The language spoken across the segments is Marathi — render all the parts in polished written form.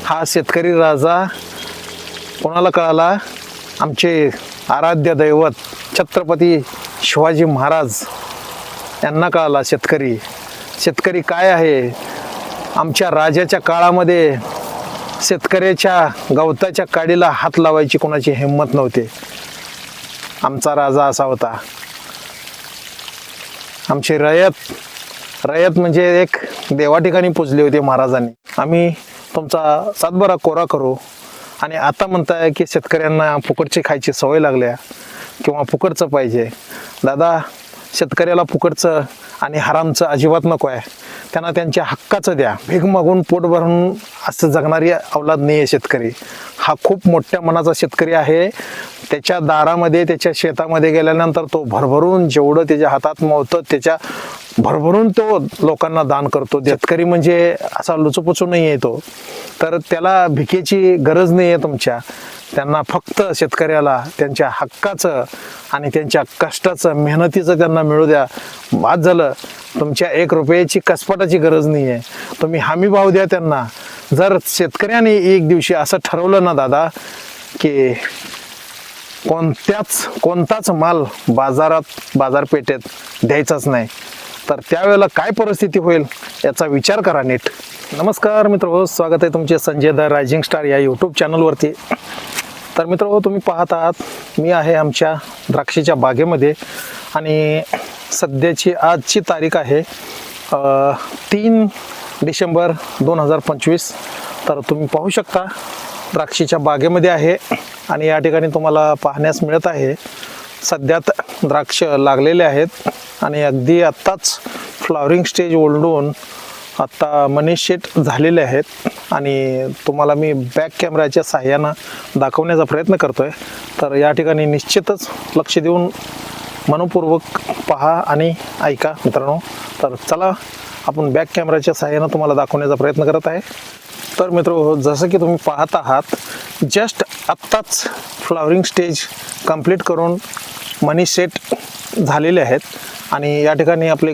हा शेतकरी राजा कोणाला कळाला? आमचे आराध्य दैवत छत्रपती शिवाजी महाराज यांना कळाला शेतकरी काय आहे. आमच्या राजाच्या काळामध्ये शेतकऱ्याच्या गवताच्या काडीला हात लावायची कोणाची हिंमत नव्हती. आमचा राजा असा होता. आमची रयत म्हणजे एक देवा ठिकाणी पुजली होती महाराजांनी. आम्ही तुमचा सातबारा कोरा करू आणि आता म्हणताय की शेतकऱ्यांना फुकटची खायची सवय लागल्या किंवा फुकटचं पाहिजे. दादा, शेतकऱ्याला फुकटचं आणि हरामचं अजिबात नको आहे. त्यांना त्यांच्या हक्काचं द्या. भीक मागून पोट भरून असं जगणारी अवलाद नाही आहे शेतकरी. हा खूप मोठ्या मनाचा शेतकरी आहे. त्याच्या दारामध्ये त्याच्या शेतामध्ये गेल्यानंतर तो भरभरून जेवढं त्याच्या हातात मावतं त्याच्या भरभरून तो लोकांना दान करतो. शेतकरी म्हणजे असा लुचुपुचू नाही आहे तो. तर त्याला भिकेची गरज नाही आहे तुमच्या. त्यांना फक्त शेतकऱ्याला त्यांच्या हक्काचं आणि त्यांच्या कष्टाचं मेहनतीचं त्यांना मिळू द्या. बाद झालं. तुमच्या 1 रुपयाची कसपटाची गरज नाही आहे. तुम्ही हमी भाव द्या त्यांना. जर शेतकऱ्याने एक दिवशी असं ठरवलं ना दादा की कोणताच माल बाजारपेठेत द्यायचाच नाही, तर त्यावेळेला काय परिस्थिती होईल याचा विचार करा नीट. नमस्कार मित्र, स्वागत आहे तुमचे संजय द रायझिंग स्टार या यूट्यूब चॅनलवरती. तर मित्र, तुम्ही पाहत आहात मी आहे आमच्या द्राक्षीच्या बागेमध्ये आणि सध्याची आजची तारीख आहे 3 डिसेंबर 2025. तर तुम्ही पाहू शकता द्राक्षीच्या बागेमध्ये आहे आणि या ठिकाणी तुम्हाला पाहण्यास मिळत आहे सध्यात द्राक्ष लागलेले आहेत आणि अगदी आत्ताच फ्लॉवरिंग स्टेज ओलांडून आत्ता मनी शेट झालेले आहेत आणि तुम्हाला मी बॅक कॅमेराच्या साहाय्यानं दाखवण्याचा प्रयत्न करतोय. तर या ठिकाणी निश्चितच लक्ष देऊन मनपूर्वक पहा आणि ऐका मित्रांनो. तर चला आपण बॅक कॅमेराच्या साहाय्यानं तुम्हाला दाखवण्याचा प्रयत्न करत आहे. तर मित्र, जसं की तुम्ही पाहत आहात जस्ट आत्ताच फ्लॉवरिंग स्टेज कंप्लीट करून मनी सेट झालेले आहेत आणि या ठिकाणी आपले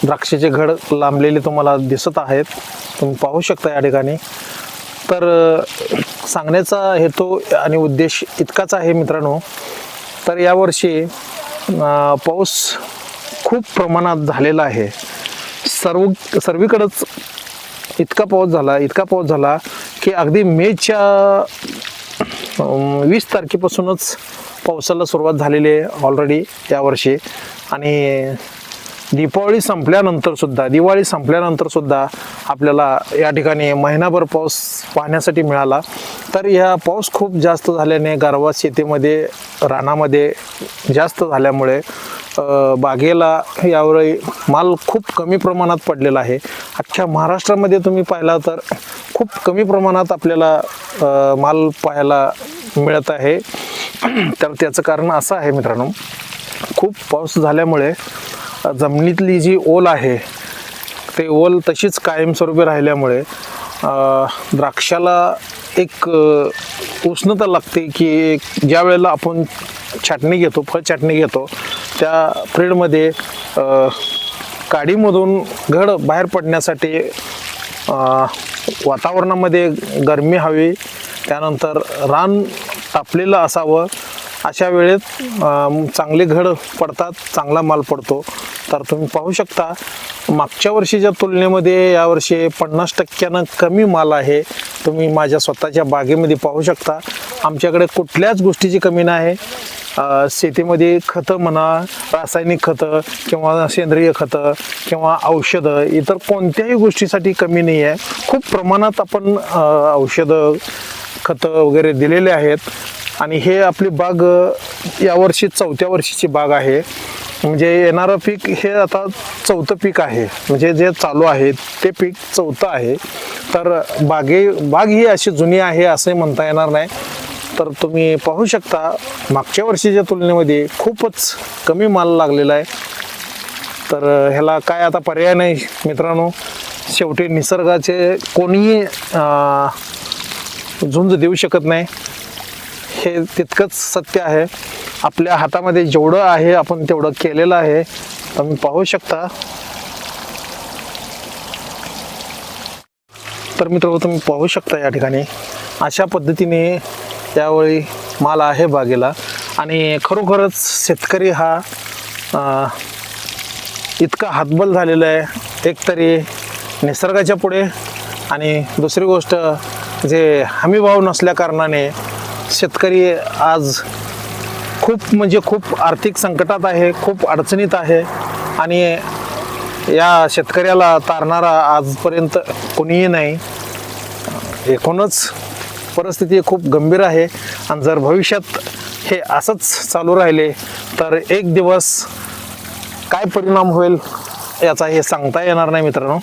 द्राक्षाचे घड लांबलेले तुम्हाला दिसत आहेत. तुम्ही पाहू शकता या ठिकाणी. तर सांगण्याचा हेतू आणि उद्देश इतकाच आहे मित्रांनो. तर यावर्षी पाऊस खूप प्रमाणात झालेला आहे. सर्वीकडेच इतका पाऊस झाला की अगदी मेच्या 20 तारखेपासूनच पावसाला सुरुवात झालेली आहे ऑलरेडी यावर्षी. आणि दिवाळी संपल्यानंतर सुद्धा आपल्याला या ठिकाणी महिनाभर पाऊस पाहण्यासाठी मिळाला. तर ह्या पाऊस खूप जास्त झाल्याने गारवा शेतीमध्ये रानामध्ये जास्त झाल्यामुळे बागेला यावेळी माल खूप कमी प्रमाणात पडलेला आहे. अख्ख्या महाराष्ट्रामध्ये तुम्ही पाहिला तर खूप कमी प्रमाणात आपल्याला माल पाहायला मिळत आहे. तर त्याचं कारण असं आहे मित्रांनो, खूप पाऊस झाल्यामुळे जमिनीतली जी ओल आहे ते ओल तशीच कायमस्वरूपी राहिल्यामुळे द्राक्षाला एक उष्णता लागते की ज्या वेळेला आपण फळ छाटणी घेतो त्या पिरियडमध्ये काडीमधून घड बाहेर पडण्यासाठी वातावरणामध्ये गरमी हवी, त्यानंतर रान तापलेलं असावं. अशा वेळेत चांगले घड पडतात, चांगला माल पडतो. तर तुम्ही पाहू शकता मागच्या वर्षीच्या तुलनेमध्ये यावर्षी 50% कमी माल आहे. तुम्ही माझ्या स्वतःच्या बागेमध्ये पाहू शकता. आमच्याकडे कुठल्याच गोष्टीची कमी नाही. शेतीमध्ये खतं म्हणा, रासायनिक खतं किंवा सेंद्रिय खतं किंवा औषधं, इतर कोणत्याही गोष्टीसाठी कमी नाही आहे. खूप प्रमाणात आपण औषधं खतं वगैरे दिलेले आहेत. आणि हे आपली बाग यावर्षी 4थ्या वर्षीची बाग आहे. म्हणजे येणारं पीक हे आता 4थं पीक आहे. म्हणजे जे चालू आहे ते पीक 4थं आहे. तर बाग ही अशी जुनी आहे असं म्हणता येणार नाही. तर तुम्ही पाहू शकता मागच्या वर्षीच्या तुलनेमध्ये खूपच कमी माल लागलेला आहे. तर ह्याला काय आता पर्याय नाही मित्रांनो. शेवटी निसर्गाचे कोणीही झुंज देऊ शकत नाही, हे तितकंच सत्य आहे. आपल्या हातामध्ये जेवढं आहे आपण तेवढं केलेलं आहे. तुम्ही पाहू शकता. तर मित्रांनो तुम्ही पाहू शकता या ठिकाणी अशा पद्धतीने यावेळी माल आहे बागेला आणि खरोखरच शेतकरी हा इतका हातबल झालेला आहे, एकतरी निसर्गाच्या पुढे आणि दुसरी गोष्ट जे हमीभाव नसल्या कारणाने शेतकरी आज खूप म्हणजे खूप आर्थिक संकटात आहे, खूप अडचणीत आहे आणि या शेतकऱ्याला तारणारा आजपर्यंत कोणीही नाही. एकूणच परिस्थिती खूप गंभीर आहे आणि जर भविष्यात हे असंच चालू राहिले तर एक दिवस काय परिणाम होईल याचा हे सांगता येणार नाही मित्रांनो.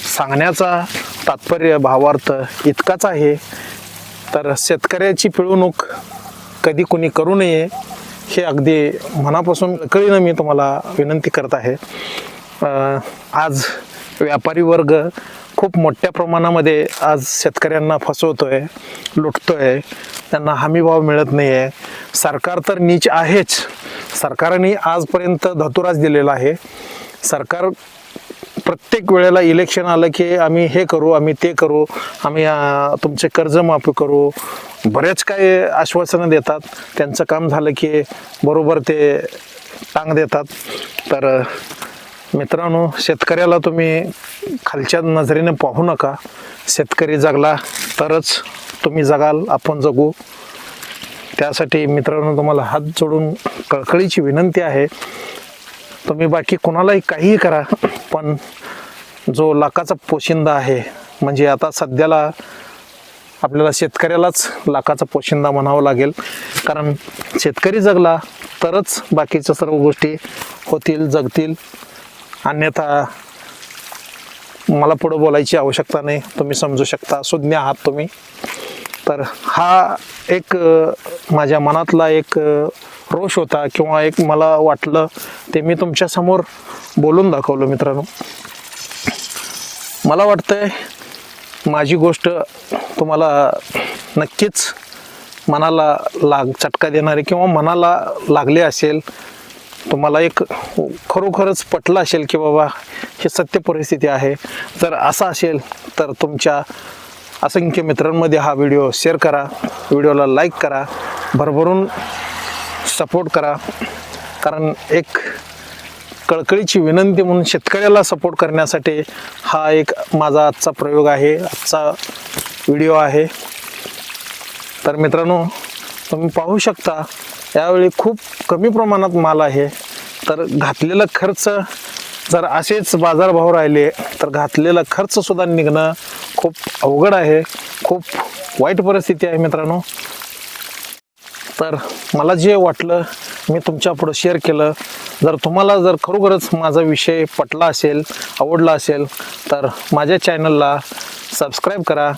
सांगण्याचा तात्पर्य भावार्थ इतकाच आहे, तर शेतकऱ्याची पिळवणूक कधी कोणी करू नये हे अगदी मनापासून कळीनं मी तुम्हाला विनंती करत आहे. आज व्यापारी वर्ग खूप मोठ्या प्रमाणामध्ये आज शेतकऱ्यांना फसवतोय, लुटतोय, त्यांना हमीभाव मिळत नाही आहे. सरकार तर नीच आहेच, सरकारने आजपर्यंत धतुराच दिलेला आहे. सरकार प्रत्येक वेळेला इलेक्शन आलं की आम्ही हे करू, आम्ही ते करू, आम्ही तुमचे कर्जमाफी करू, बरेच काही आश्वासनं देतात. त्यांचं काम झालं की बरोबर ते टांग देतात. तर मित्रांनो, शेतकऱ्याला तुम्ही खालच्या नजरेने पाहू नका. शेतकरी जगला तरच तुम्ही जगाल, आपण जगू. त्यासाठी मित्रांनो तुम्हाला हात जोडून कळकळीची विनंती आहे, तुम्ही बाकी कोणालाही काहीही करा, पण जो लाखाचा पोशिंदा आहे, म्हणजे आता सध्याला आपल्याला शेतकऱ्यालाच लाखाचा पोशिंदा म्हणावं लागेल, कारण शेतकरी जगला तरच बाकीच्या सर्व गोष्टी होतील, जगतील. अन्यथा मला पुढं बोलायची आवश्यकता नाही, तुम्ही समजू शकता, सुज्ञ आहात तुम्ही. तर हा एक माझ्या मनातला एक रोष होता किंवा एक मला वाटलं ते मी तुमच्या समोर बोलून दाखवलं मित्रांनो. मला वाटतंय माझी गोष्ट तुम्हाला नक्कीच मनाला चटका देणारी किंवा मनाला लागले असेल, तुम्हाला एक खरोखरच पटलं असेल की बाबा ही सत्य परिस्थिती आहे. जर असं असेल तर तुमच्या असंख्य मित्रांमध्ये हा व्हिडिओ शेअर करा, व्हिडिओला लाईक करा, भरभरून सपोर्ट करा. कारण एक कळकळीची विनंती म्हणून शेतकऱ्याला सपोर्ट करण्यासाठी हा एक माझा आजचा प्रयोग आहे, आजचा व्हिडिओ आहे. तर मित्रांनो तुम्ही पाहू शकता यावेळी खूप कमी प्रमाणात माल आहे. तर घातलेला खर्च जर असेच बाजारभाव राहिले तर घातलेला खर्च सुद्धा निघणं खूप अवघड आहे, खूप वाईट परिस्थिती आहे मित्रांनो. तर मला जे वाटलं मी तुमच्या पुढे शेअर केलं. जर तुम्हाला जर खरोखरच माझा विषय पटला असेल, आवडला असेल तर माझ्या चॅनलला सबस्क्राईब करा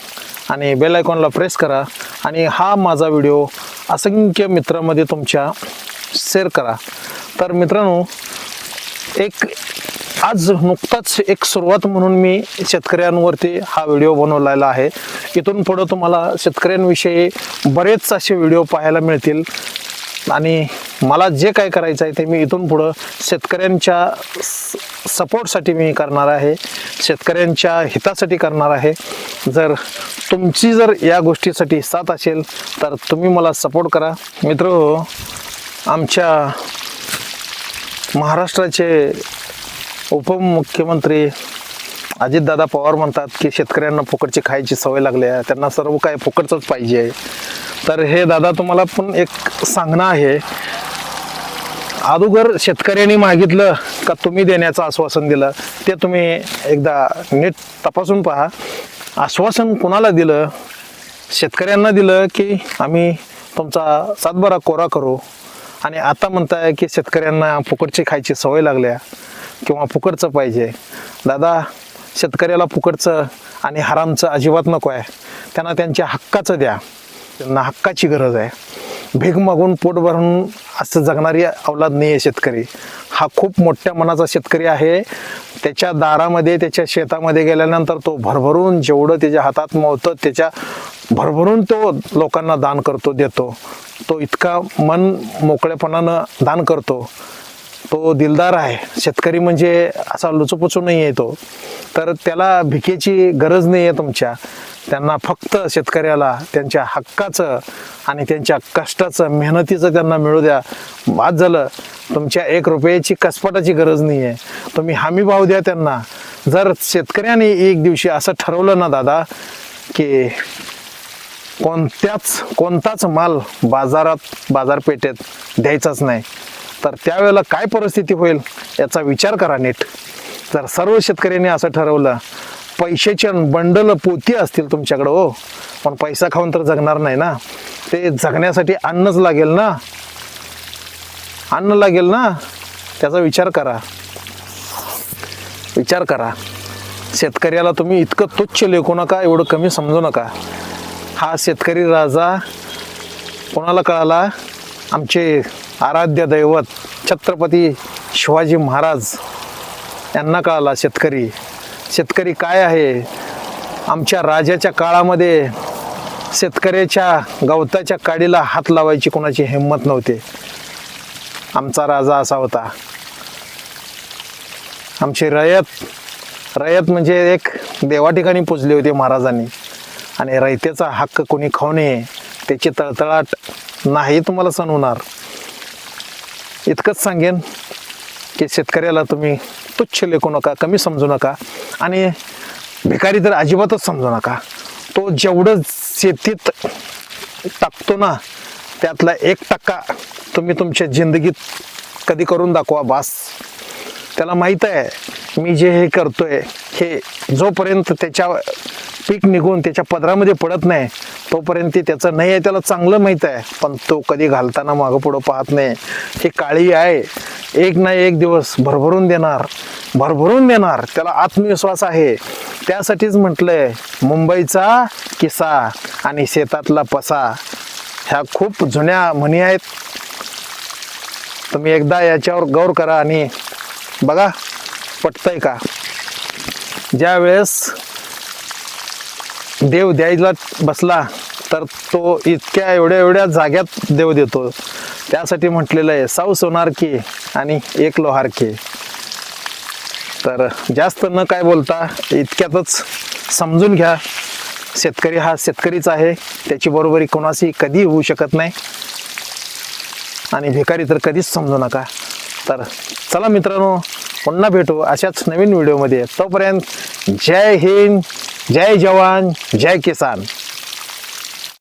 आणि बेल आयकॉनला प्रेस करा आणि हा माझा व्हिडिओ असंख्य मित्रांमध्ये तुमच्या शेअर करा. तर मित्रांनो, एक आज नुकताच एक सुरुवात म्हणून मी शेतकऱ्यांवरती हा व्हिडिओ बनवलेला आहे. इथून पुढं तुम्हाला शेतकऱ्यांविषयी बरेच असे व्हिडिओ पाहायला मिळतील आणि मला जे काय करायचं आहे ते मी इथून पुढं शेतकऱ्यांच्या सपोर्टसाठी मी करणार आहे, शेतकऱ्यांच्या हितासाठी करणार आहे. जर तुमची जर या गोष्टीसाठी साथ असेल तर तुम्ही मला सपोर्ट करा. मित्र, आमच्या महाराष्ट्राचे उपमुख्यमंत्री अजितदादा पवार म्हणतात की शेतकऱ्यांना फुकटची खायची सवय लागली आहे, त्यांना सर्व काय फुकटचंच पाहिजे. तर हे दादा तुम्हाला पण एक सांगणं आहे, अगोदर शेतकऱ्यांनी मागितलं का तुम्ही देण्याचं आश्वासन दिलं ते तुम्ही एकदा नीट तपासून पहा. आश्वासन कोणाला दिलं? शेतकऱ्यांना दिलं की आम्ही तुमचा सातबारा कोरा करू, आणि आता म्हणताय की शेतकऱ्यांना फुकटची खायची सवय लागल्या किंवा फुकटचं पाहिजे. दादा, शेतकऱ्याला फुकटचं आणि हरामचं अजिबात नको आहे, त्यांना त्यांच्या हक्काचं द्या. त्यांना हक्काची गरज आहे. भीक मागून पोट भरून असं जगणारी अवलाद नाही आहे शेतकरी. हा खूप मोठ्या मनाचा शेतकरी आहे. त्याच्या दारामध्ये, त्याच्या शेतामध्ये गेल्यानंतर तो भरभरून जेवढं त्याच्या हातात मावतं त्याच्या भरभरून तो लोकांना दान करतो, देतो. तो इतका मन मोकळेपणानं दान करतो तो दिलदार आहे. शेतकरी म्हणजे असा लुचुपुचू नाही आहे तो. तर त्याला भिकेची गरज नाही आहे तुमच्या. त्यांना फक्त शेतकऱ्याला त्यांच्या हक्काचं आणि त्यांच्या कष्टाचं मेहनतीचं त्यांना मिळू द्या, बाद झालं. तुमच्या 1 रुपयाची कसपटाची गरज नाही आहे. तुम्ही हमी भाव द्या त्यांना. जर शेतकऱ्याने एक दिवशी असं ठरवलं ना दादा की कोणताच माल बाजारपेठेत द्यायचाच नाही, तर त्यावेळेला काय परिस्थिती होईल याचा विचार करा नीट. जर सर्व शेतकऱ्यांनी असं ठरवलं, पैशाचे बंडल पोती असतील तुमच्याकडं हो, पण पैसा खाऊन तर जगणार नाही ना. ते जगण्यासाठी अन्नच लागेल ना, अन्न लागेल ना. त्याचा विचार करा. शेतकऱ्याला तुम्ही इतकं तुच्छ लेखू नका, एवढं कमी समजू नका. हा शेतकरी राजा कोणाला कळाला? आमचे आराध्य दैवत छत्रपती शिवाजी महाराज यांना कळाला शेतकरी काय आहे. आमच्या राजाच्या काळामध्ये शेतकऱ्याच्या गवताच्या काडीला हात लावायची कोणाची हिंमत नव्हती. आमचा राजा असा होता. आमची रयत म्हणजे एक देवा ठिकाणी पुजली होती महाराजांनी. आणि रयतेचा हक्क कोणी खाऊ नये, त्याची तळतळाट नाही तुम्हाला सण होणार. इतकंच सांगेन की शेतकऱ्याला तुम्ही तुच्छ लेखू नका, कमी समजू नका आणि भिकारी तर अजिबातच समजू नका. तो जेवढं शेतीत टाकतो ना, त्यातला 1% तुम्ही तुमच्या जिंदगीत कधी करून दाखवा बास. त्याला माहीत आहे मी जे हे करतोय हे जोपर्यंत त्याच्या पीक निघून त्याच्या पदरामध्ये पडत नाही तोपर्यंत त्याचं नाही आहे, त्याला चांगलं माहीत आहे. पण तो कधी घालताना मागं पुढं पाहत नाही. हे काळी आहे, एक ना एक दिवस भरभरून देणार. त्याला आत्मविश्वास आहे. त्यासाठीच म्हटलंय मुंबईचा किस्सा आणि शेतातला पसा, ह्या खूप जुन्या म्हणी आहेत. तुम्ही एकदा याच्यावर गौर करा आणि बघा पटतंय का. ज्या वेळेस देव द्यायला बसला तर तो इतक्या एवढ्या जाग्यात देव देतो. त्यासाठी म्हटलेलं आहे 100 सोनार की आणि 1 लोहार की. तर जास्त न काय बोलता इतक्यातच समजून घ्या, शेतकरी हा शेतकरीच आहे. त्याची बरोबरी कोणाशी कधी होऊ शकत नाही आणि भिकारी तर कधीच समजू नका. तर चला मित्रांनो, पुन्हा भेटू अशाच नवीन व्हिडिओमध्ये. तोपर्यंत जय हिंद, जय जवान, जय किसान.